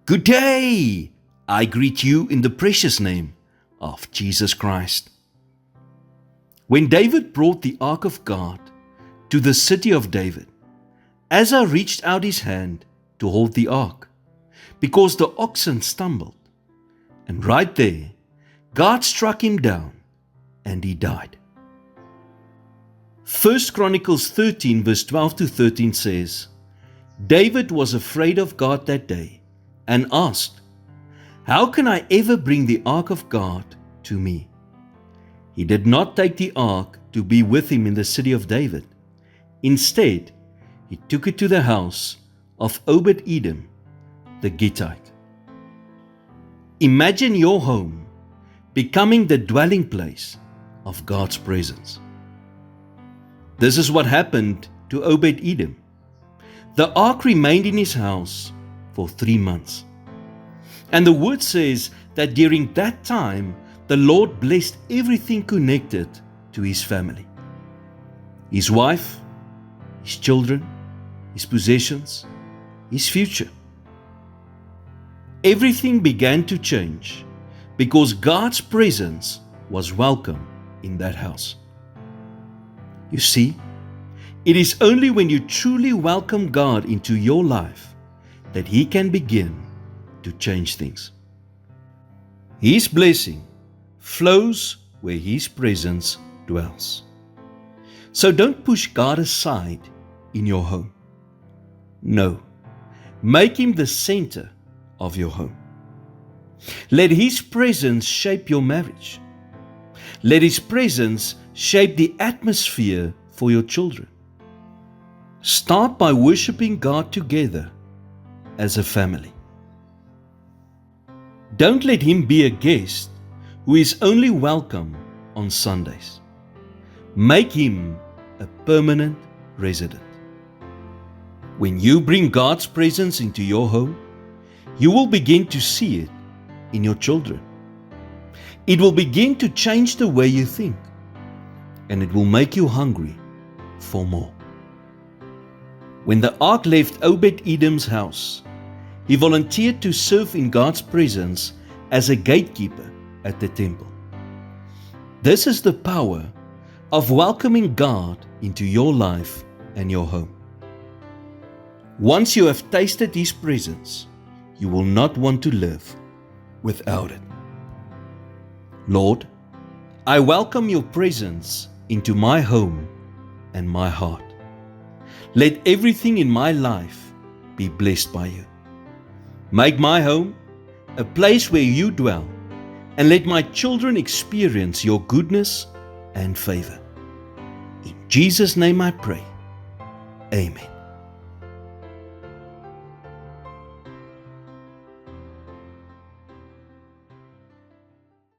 Good day! I greet you in the precious name of Jesus Christ. When David brought the ark of God to the city of David, Asa reached out his hand to hold the ark, because the oxen stumbled, and right there, God struck him down, and he died. 1 Chronicles 13 verse 12 to 13 says, David was afraid of God that day, and asked, "How can I ever bring the ark of God to me?" He did not take the ark to be with him in the city of David. Instead, he took it to the house of Obed-Edom, the Gittite. Imagine your home becoming the dwelling place of God's presence. This is what happened to Obed-Edom. The ark remained in his house for 3 months. And the word says that during that time, the Lord blessed everything connected to his family. His wife, his children, his possessions, his future. Everything began to change because God's presence was welcome in that house. You see, it is only when you truly welcome God into your life that He can begin to change things. His blessing flows where His presence dwells. So don't push God aside in your home. No, make Him the center of your home. Let His presence shape your marriage. Let His presence shape the atmosphere for your children. Start by worshiping God together as a family. Don't let Him be a guest who is only welcome on Sundays. Make Him a permanent resident. When you bring God's presence into your home, you will begin to see it in your children. It will begin to change the way you think, and it will make you hungry for more. When the ark left Obed-Edom's house, he volunteered to serve in God's presence as a gatekeeper at the temple. This is the power of welcoming God into your life and your home. Once you have tasted His presence, you will not want to live without it. Lord, I welcome your presence into my home and my heart. Let everything in my life be blessed by you. Make my home a place where you dwell, and let my children experience your goodness and favor. In Jesus' name I pray. Amen.